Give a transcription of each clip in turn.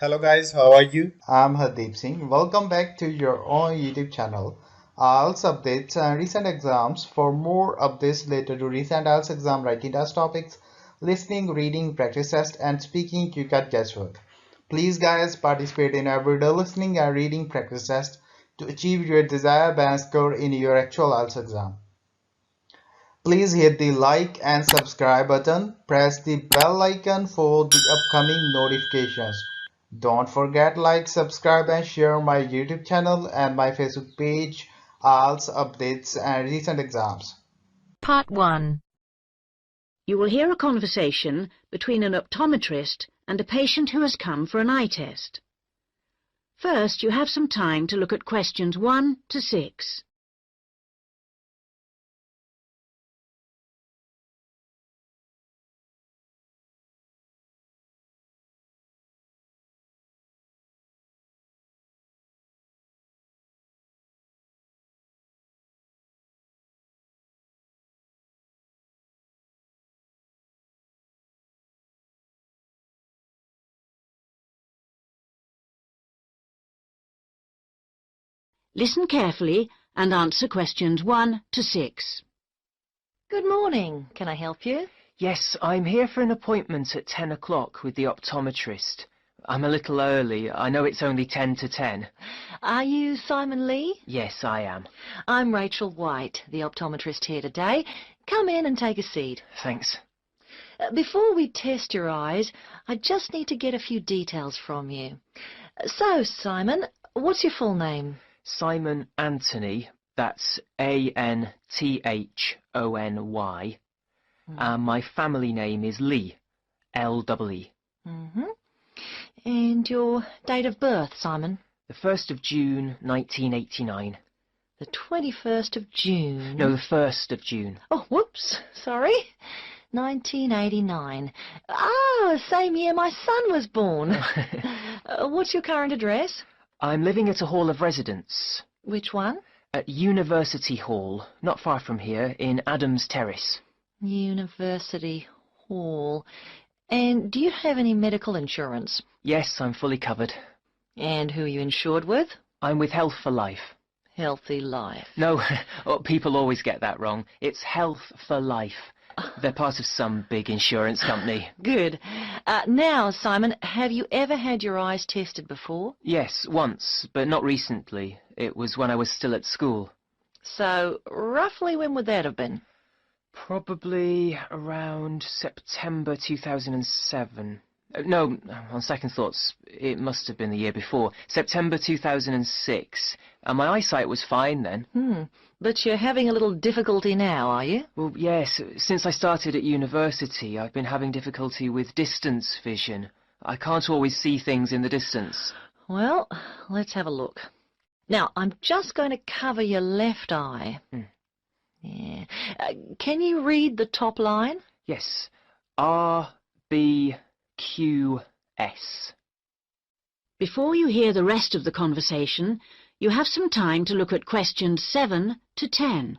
Hello guys, how are you? I'm Hardeep Singh. Welcome back to your own YouTube channel. IELTS updates and recent exams. For more updates related to recent IELTS exam writing test topics, listening, reading, practice test, and speaking, you got guesswork. Please, guys, participate in everyday listening and reading practice test to achieve your desired band score in your actual IELTS exam. Please hit the like and subscribe button. Press the bell icon for the upcoming notifications. Don't forget like, subscribe and share my YouTube channel and my Facebook page, IELTS updates and recent exams. Part 1. You will hear a conversation between an optometrist and a patient who has come for an eye test. First, you have some time to look at questions 1 to 6. Listen carefully and answer questions 1 to 6. Good morning. Can I help you? Yes, I'm here for an appointment at 10 o'clock with the optometrist. I'm a little early. I know it's only 10 to 10. Are you Simon Lee? Yes, I am. I'm Rachel White, the optometrist here today. Come in and take a seat. Thanks. Before we test your eyes, I just need to get a few details from you. So, Simon, what's your full name? Simon Anthony. That's Anthony. My family name is Lee. L-E-E. And your date of birth, Simon? The 1st of June, 1989. The 21st of June? No, the 1st of June. Oh, whoops, sorry. 1989. Ah, same year my son was born. What's your current address? I'm living at a hall of residence. Which one? At University Hall, not far from here, in Adams Terrace. University Hall. And do you have any medical insurance? Yes, I'm fully covered. And who are you insured with? I'm with Health for Life. Healthy Life. No, people always get that wrong. It's Health for Life. They're part of some big insurance company. Good. Now, Simon, have you ever had your eyes tested before? Yes, once, but not recently. It was when I was still at school. So, roughly when would that have been? Probably around September 2007. No, on second thoughts, it must have been the year before. September 2006. My eyesight was fine then. But you're having a little difficulty now, are you? Well, yes. Since I started at university, I've been having difficulty with distance vision. I can't always see things in the distance. Well, let's have a look. Now, I'm just going to cover your left eye. Yeah. Can you read the top line? Yes. RBQS. Before you hear the rest of the conversation, you have some time to look at questions 7 to 10.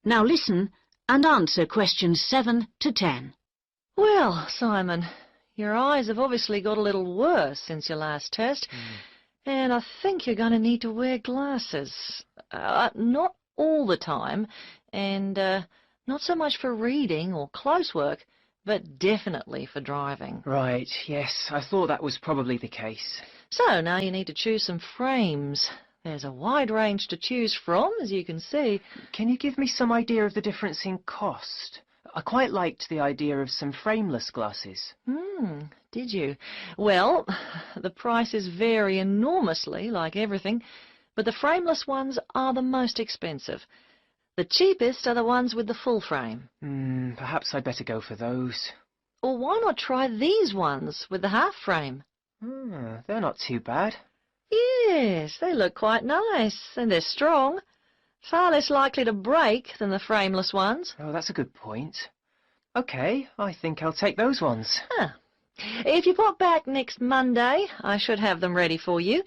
Now listen and answer questions 7 to 10. Well, Simon, your eyes have obviously got a little worse since your last test, and I think you're going to need to wear glasses. Not all the time, and not so much for reading or close work, but definitely for driving. Right, yes, I thought that was probably the case. So now you need to choose some frames. There's a wide range to choose from, as you can see. Can you give me some idea of the difference in cost? I quite liked the idea of some frameless glasses. Did you? Well, the prices vary enormously, like everything, but the frameless ones are the most expensive. The cheapest are the ones with the full frame. Perhaps I'd better go for those. Or why not try these ones with the half frame? They're not too bad. Yes, they look quite nice, and they're strong. Far less likely to break than the frameless ones. Oh, that's a good point. Okay, I think I'll take those ones. If you pop back next Monday, I should have them ready for you,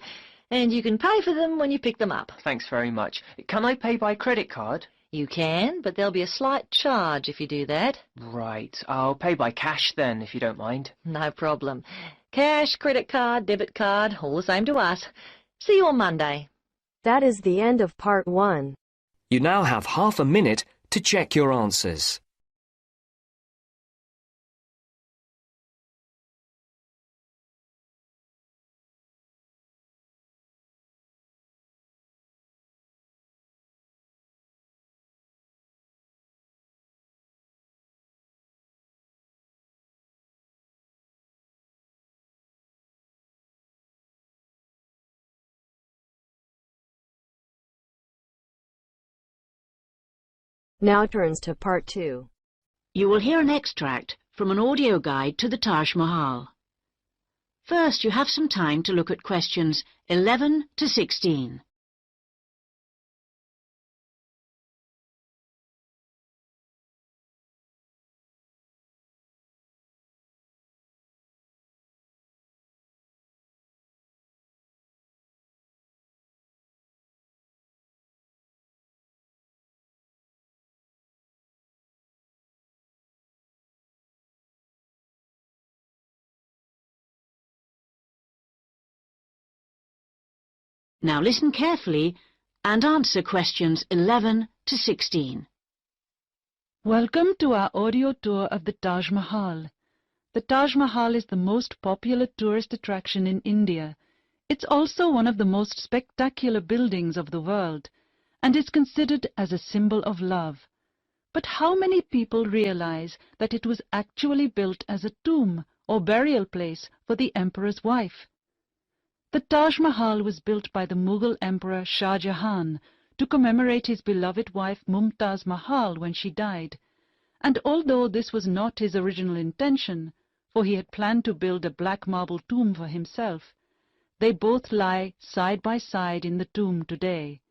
and you can pay for them when you pick them up. Thanks very much. Can I pay by credit card? You can, but there'll be a slight charge if you do that. Right, I'll pay by cash then, if you don't mind. No problem. Cash, credit card, debit card, all the same to us. See you on Monday. That is the end of part 1. You now have half a minute to check your answers. Now turns to part 2. You will hear an extract from an audio guide to the Taj Mahal. First, you have some time to look at questions 11 to 16. Now listen carefully and answer questions 11 to 16. Welcome to our audio tour of the Taj Mahal. The Taj Mahal is the most popular tourist attraction in India. It's also one of the most spectacular buildings of the world, and is considered as a symbol of love. But how many people realize that it was actually built as a tomb or burial place for the emperor's wife? The Taj Mahal was built by the Mughal Emperor Shah Jahan to commemorate his beloved wife Mumtaz Mahal when she died. And although this was not his original intention, for he had planned to build a black marble tomb for himself, they both lie side by side in the tomb today.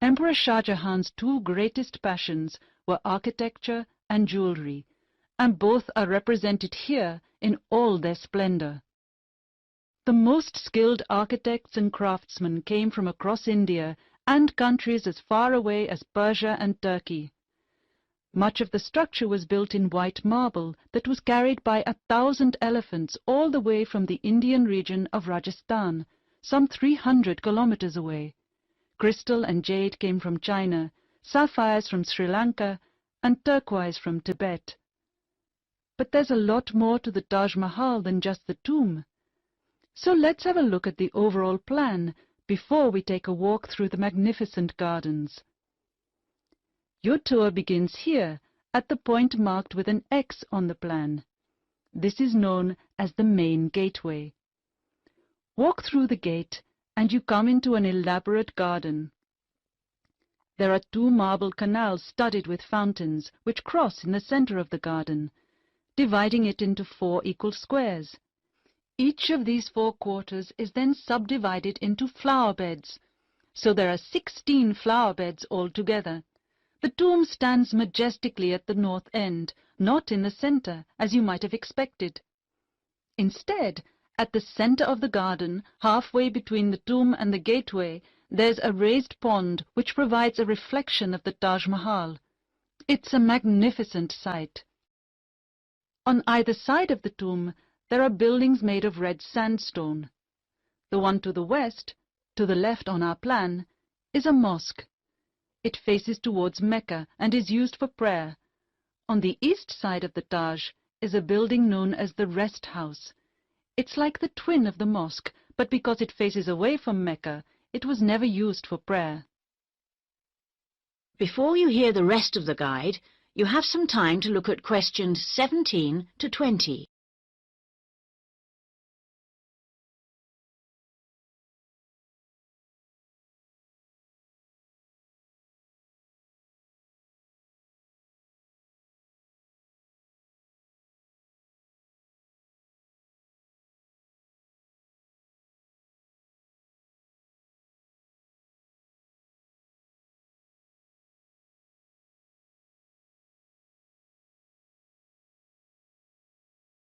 Emperor Shah Jahan's two greatest passions were architecture and jewelry, and both are represented here in all their splendor. The most skilled architects and craftsmen came from across India and countries as far away as Persia and Turkey. Much of the structure was built in white marble that was carried by 1,000 elephants all the way from the Indian region of Rajasthan, some 300 kilometers away. Crystal and jade came from China, sapphires from Sri Lanka, and turquoise from Tibet. But there's a lot more to the Taj Mahal than just the tomb. So let's have a look at the overall plan before we take a walk through the magnificent gardens. Your tour begins here, at the point marked with an X on the plan. This is known as the main gateway. Walk through the gate and you come into an elaborate garden. There are 2 marble canals studded with fountains which cross in the center of the garden, dividing it into 4 equal squares. Each of these 4 quarters is then subdivided into flower beds, so there are 16 flower beds altogether. The tomb stands majestically at the north end, not in the center, as you might have expected. Instead, at the center of the garden, halfway between the tomb and the gateway, there's a raised pond which provides a reflection of the Taj Mahal. It's a magnificent sight. On either side of the tomb, there are buildings made of red sandstone. The one to the west, to the left on our plan, is a mosque. It faces towards Mecca and is used for prayer. On the east side of the Taj is a building known as the Rest House. It's like the twin of the mosque, but because it faces away from Mecca, it was never used for prayer. Before you hear the rest of the guide, you have some time to look at questions 17 to 20.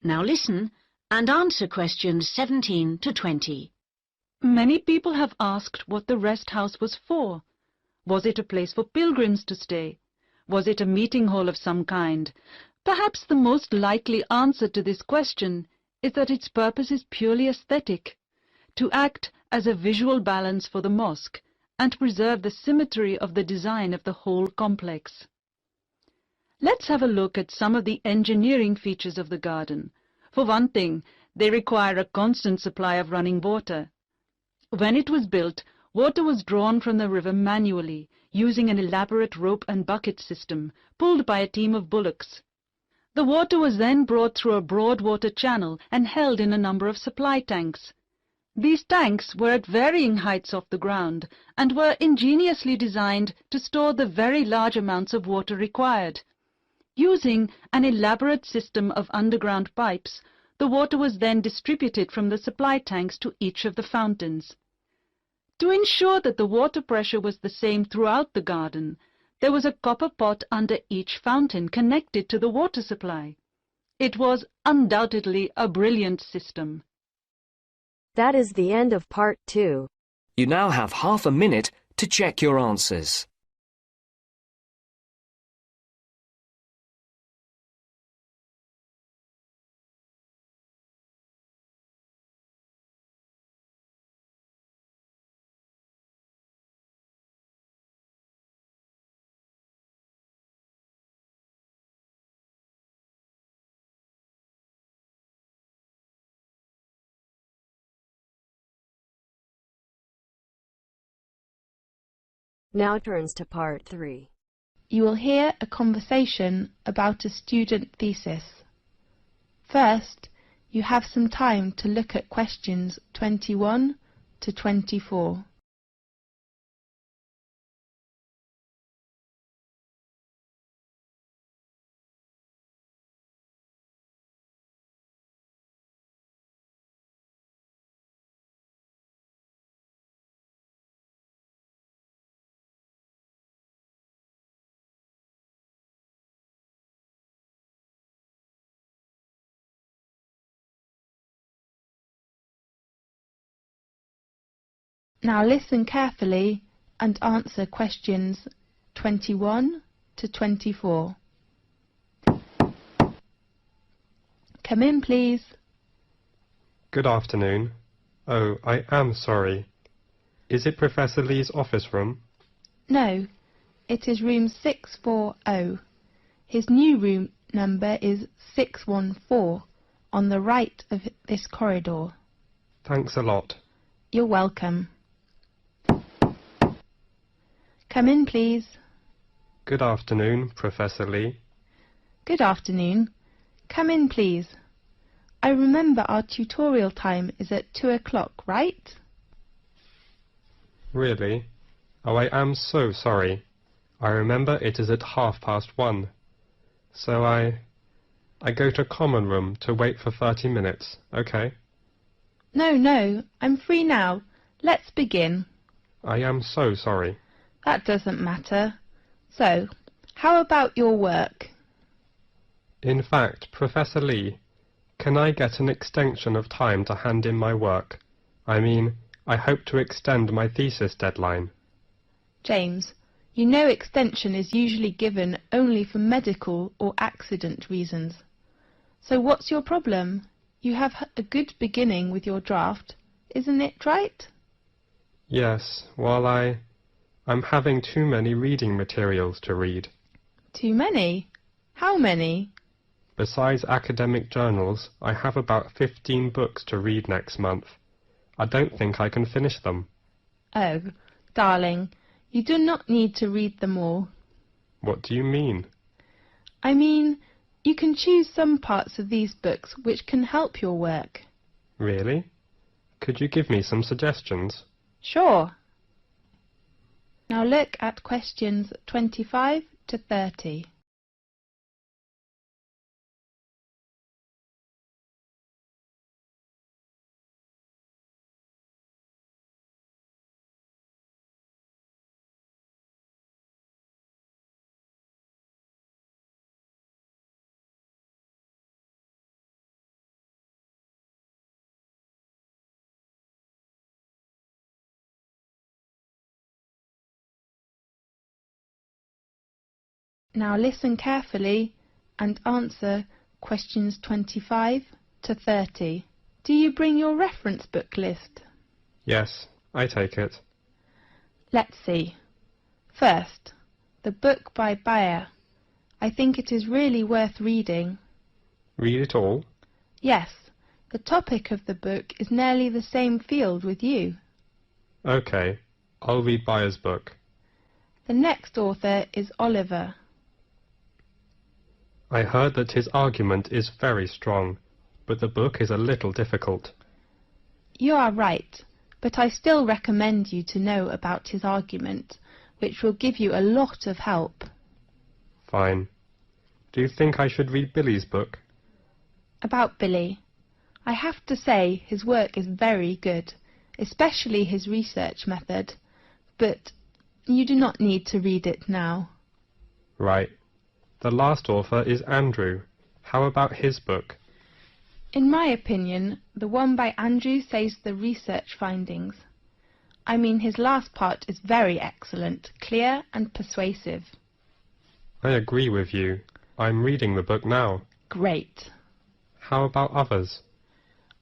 Now listen and answer questions 17 to 20. Many people have asked what the rest house was for. Was it a place for pilgrims to stay? Was it a meeting hall of some kind? Perhaps the most likely answer to this question is that its purpose is purely aesthetic, to act as a visual balance for the mosque and preserve the symmetry of the design of the whole complex. Let's have a look at some of the engineering features of the garden. For one thing, they require a constant supply of running water. When it was built, water was drawn from the river manually, using an elaborate rope and bucket system, pulled by a team of bullocks. The water was then brought through a broad water channel and held in a number of supply tanks. These tanks were at varying heights off the ground and were ingeniously designed to store the very large amounts of water required. Using an elaborate system of underground pipes, the water was then distributed from the supply tanks to each of the fountains. To ensure that the water pressure was the same throughout the garden, there was a copper pot under each fountain connected to the water supply. It was undoubtedly a brilliant system. That is the end of part 2. You now have half a minute to check your answers. Now turns to part 3. You will hear a conversation about a student thesis. First, you have some time to look at questions 21 to 24. Now listen carefully and answer questions 21 to 24. Come in, please. Good afternoon. Oh, I am sorry. Is it Professor Lee's office room? No, it is room 640. His new room number is 614 on the right of this corridor. Thanks a lot. You're welcome. Come in, please. Good afternoon, Professor Lee. Good afternoon. Come in, please. I remember our tutorial time is at 2 o'clock, right? Really? Oh, I am so sorry. I remember it is at 1:30. So I go to common room to wait for 30 minutes, okay? No, I'm free now. Let's begin. I am so sorry. That doesn't matter. So, how about your work? In fact, Professor Lee, can I get an extension of time to hand in my work? I mean, I hope to extend my thesis deadline. James, you know extension is usually given only for medical or accident reasons. So what's your problem? You have a good beginning with your draft, isn't it right? Yes, well, I'm having too many reading materials to read. Too many? How many? Besides academic journals, I have about 15 books to read next month. I don't think I can finish them. Oh, darling, you do not need to read them all. What do you mean? I mean, you can choose some parts of these books which can help your work. Really? Could you give me some suggestions? Sure. Now look at questions 25 to 30. Now listen carefully and answer questions 25 to 30. Do you bring your reference book list? Yes, I take it. Let's see. First, the book by Bayer. I think it is really worth reading. Read it all? Yes, the topic of the book is nearly the same field with you. Okay, I'll read Bayer's book. The next author is Oliver. I heard that his argument is very strong, but the book is a little difficult. You are right, but I still recommend you to know about his argument, which will give you a lot of help. Fine. Do you think I should read Billy's book? About Billy. I have to say his work is very good, especially his research method, but you do not need to read it now. Right. The last author is Andrew. How about his book? In my opinion, the one by Andrew says the research findings. I mean, his last part is very excellent, clear and persuasive. I agree with you. I'm reading the book now. Great. How about others?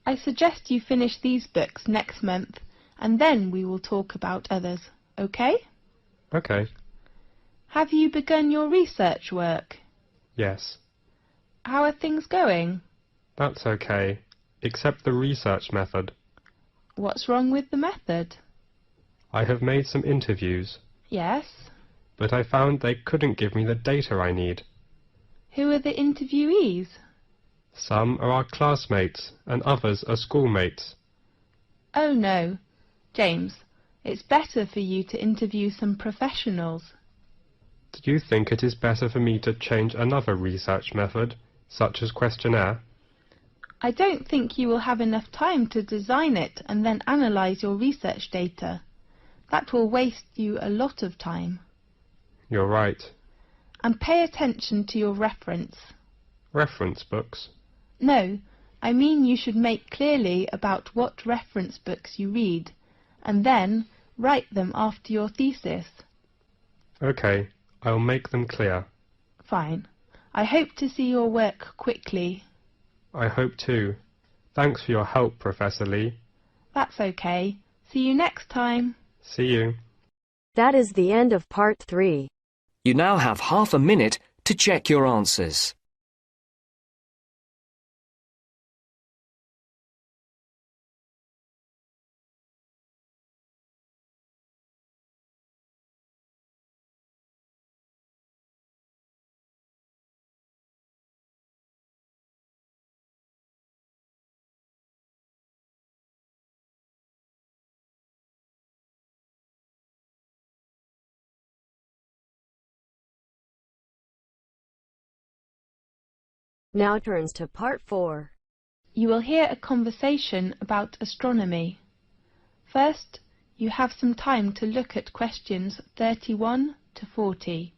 I suggest you finish these books next month, and then we will talk about others, okay? Okay. Have you begun your research work? Yes. How are things going? That's okay, except the research method. What's wrong with the method? I have made some interviews, Yes. but I found they couldn't give me the data I need. Who are the interviewees? Some are our classmates, and others are schoolmates. Oh no. James, it's better for you to interview some professionals. Do you think it is better for me to change another research method, such as questionnaire? I don't think you will have enough time to design it and then analyse your research data. That will waste you a lot of time. You're right. And pay attention to your reference. Reference books? No, I mean you should make clearly about what reference books you read, and then write them after your thesis. Okay, I'll make them clear. Fine. I hope to see your work quickly. I hope too. Thanks for your help, Professor Lee. That's okay. See you next time. See you. That is the end of part 3. You now have half a minute to check your answers. Now turns to part 4. You will hear a conversation about astronomy. First, you have some time to look at questions 31 to 40.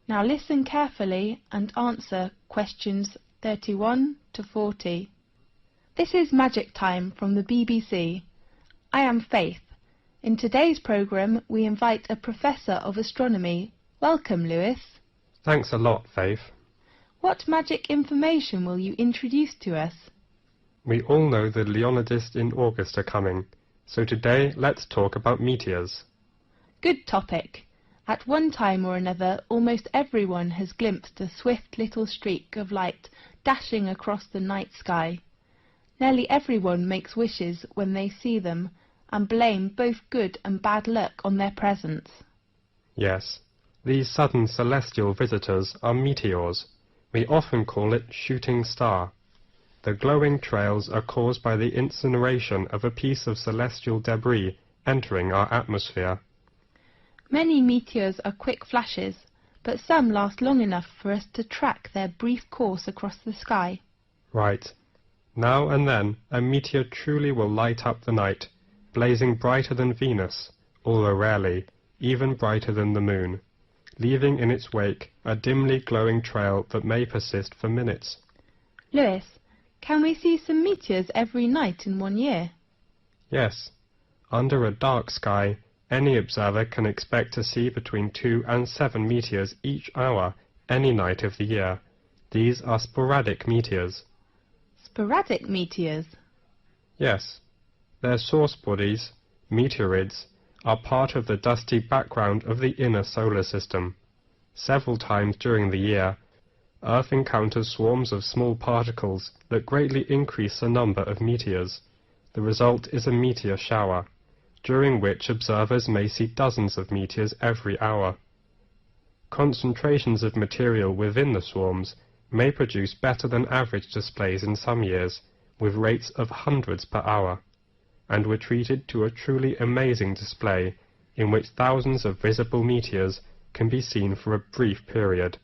Now listen carefully and answer questions 31 to 40. This is Magic Time from the BBC. I am Faith. In today's programme, we invite a Professor of Astronomy. Welcome, Lewis. Thanks a lot, Faith. What magic information will you introduce to us? We all know the Leonidas in August are coming, so today let's talk about meteors. Good topic. At one time or another, almost everyone has glimpsed a swift little streak of light dashing across the night sky. Nearly everyone makes wishes when they see them and blame both good and bad luck on their presence. Yes, these sudden celestial visitors are meteors. We often call it shooting star. The glowing trails are caused by the incineration of a piece of celestial debris entering our atmosphere. Many meteors are quick flashes, but some last long enough for us to track their brief course across the sky. Right. Now and then a meteor truly will light up the night, blazing brighter than Venus, although rarely, even brighter than the moon, leaving in its wake a dimly glowing trail that may persist for minutes. Lewis, can we see some meteors every night in 1 year? Yes. Under a dark sky, any observer can expect to see between 2 and 7 meteors each hour, any night of the year. These are sporadic meteors. Sporadic meteors? Yes. Their source bodies, meteorids, are part of the dusty background of the inner solar system. Several times during the year, Earth encounters swarms of small particles that greatly increase the number of meteors. The result is a meteor shower, during which observers may see dozens of meteors every hour. Concentrations of material within the swarms may produce better than average displays in some years, with rates of hundreds per hour, and were treated to a truly amazing display in which thousands of visible meteors can be seen for a brief period.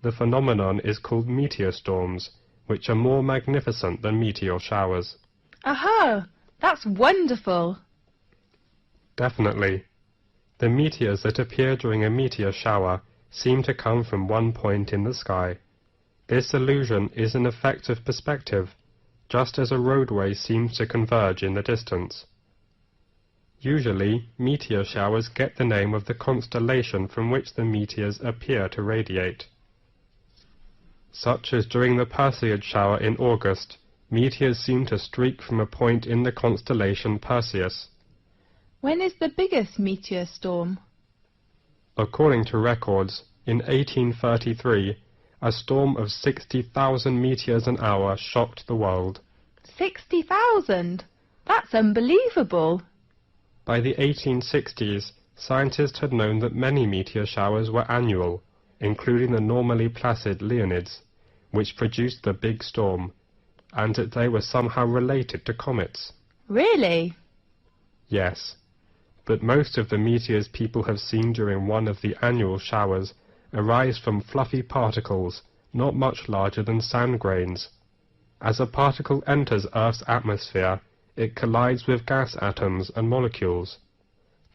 The phenomenon is called meteor storms, which are more magnificent than meteor showers. Aha! That's wonderful! Definitely. The meteors that appear during a meteor shower seem to come from one point in the sky. This illusion is an effect of perspective, just as a roadway seems to converge in the distance. Usually, meteor showers get the name of the constellation from which the meteors appear to radiate. Such as during the Perseid shower in August, meteors seem to streak from a point in the constellation Perseus. When is the biggest meteor storm? According to records, in 1833, a storm of 60,000 meteors an hour shocked the world. 60,000? That's unbelievable! By the 1860s, scientists had known that many meteor showers were annual, including the normally placid Leonids, which produced the big storm, and that they were somehow related to comets. Really? Yes, but most of the meteors people have seen during one of the annual showers arise from fluffy particles not much larger than sand grains. As a particle enters Earth's atmosphere, it collides with gas atoms and molecules.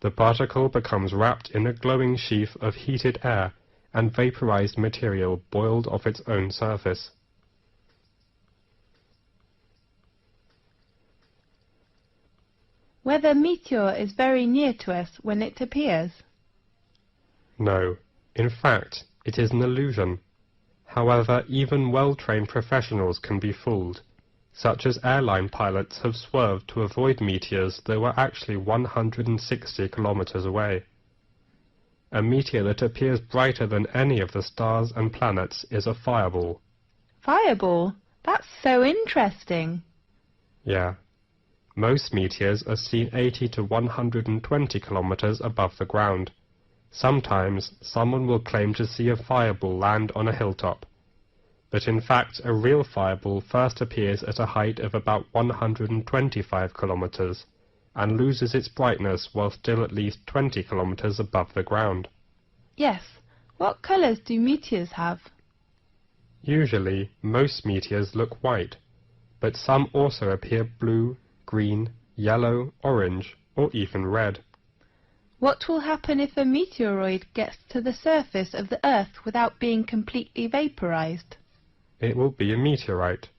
The particle becomes wrapped in a glowing sheath of heated air and vaporized material boiled off its own surface. Whether meteor is very near to us when it appears? No, in fact, it is an illusion. However, even well-trained professionals can be fooled, such as airline pilots have swerved to avoid meteors that were actually 160 kilometers away. A meteor that appears brighter than any of the stars and planets is a fireball. Fireball? That's so interesting. Yeah. Most meteors are seen 80 to 120 kilometers above the ground. Sometimes someone will claim to see a fireball land on a hilltop, but in fact a real fireball first appears at a height of about 125 kilometers and loses its brightness while still at least 20 kilometers above the ground. Yes. What colours do meteors have? Usually, most meteors look white, but some also appear blue, green, yellow, orange, or even red. What will happen if a meteoroid gets to the surface of the Earth without being completely vaporized? It will be a meteorite.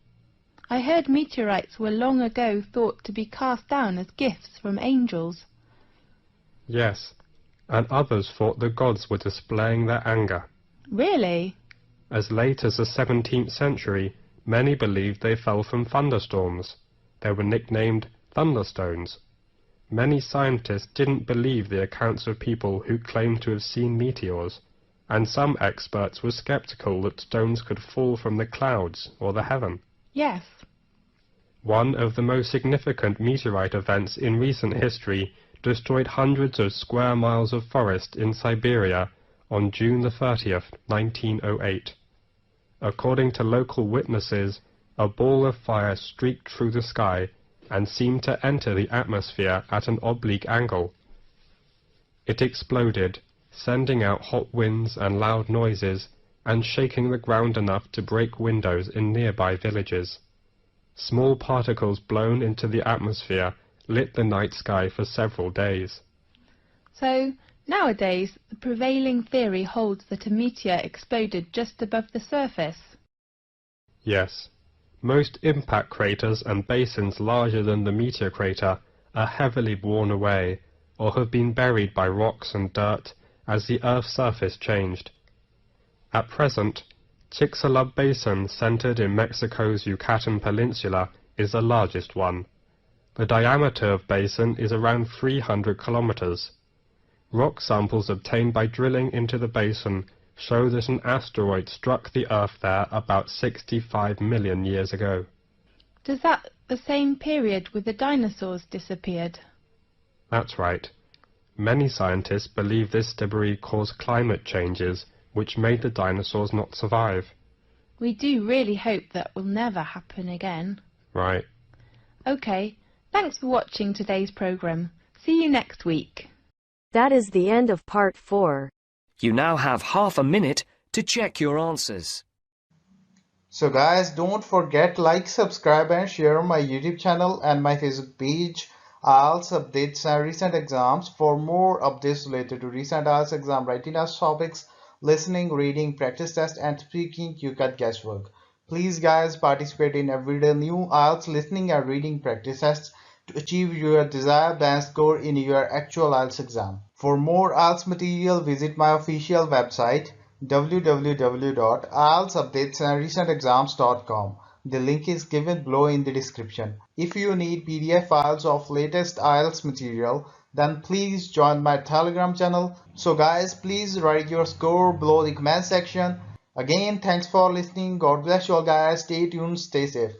I heard meteorites were long ago thought to be cast down as gifts from angels. Yes, and others thought the gods were displaying their anger. Really? As late as the 17th century, many believed they fell from thunderstorms. They were nicknamed thunderstones. Many scientists didn't believe the accounts of people who claimed to have seen meteors, and some experts were skeptical that stones could fall from the clouds or the heaven. Yes. One of the most significant meteorite events in recent history destroyed hundreds of square miles of forest in Siberia on June the 30th, 1908. According to local witnesses, a ball of fire streaked through the sky and seemed to enter the atmosphere at an oblique angle. It exploded, sending out hot winds and loud noises, and shaking the ground enough to break windows in nearby villages. Small particles blown into the atmosphere lit the night sky for several days. So, nowadays, the prevailing theory holds that a meteor exploded just above the surface. Yes. Most impact craters and basins larger than the meteor crater are heavily worn away or have been buried by rocks and dirt as the Earth's surface changed. At present, Chicxulub Basin, centered in Mexico's Yucatan Peninsula, is the largest one. The diameter of basin is around 300 kilometers. Rock samples obtained by drilling into the basin show that an asteroid struck the Earth there about 65 million years ago. Does that the same period with the dinosaurs disappeared? That's right. Many scientists believe this debris caused climate changes which made the dinosaurs not survive. We do really hope that will never happen again. Right. OK, thanks for watching today's programme. See you next week. That is the end of part 4. You now have half a minute to check your answers. So guys, don't forget like, subscribe and share my YouTube channel and my Facebook page, IELTS updates and recent exams. For more updates related to recent IELTS exam writing test topics, listening, reading, practice test and speaking, you got guesswork. Please guys, participate in everyday new IELTS listening and reading practice tests to achieve your desired band score in your actual IELTS exam. For more IELTS material, visit my official website www.ieltsupdatesandrecentexams.com. The link is given below in the description. If you need PDF files of latest IELTS material, then please join my Telegram channel. So guys, please write your score below the comment section. Again, thanks for listening. God bless you all guys. Stay tuned, stay safe.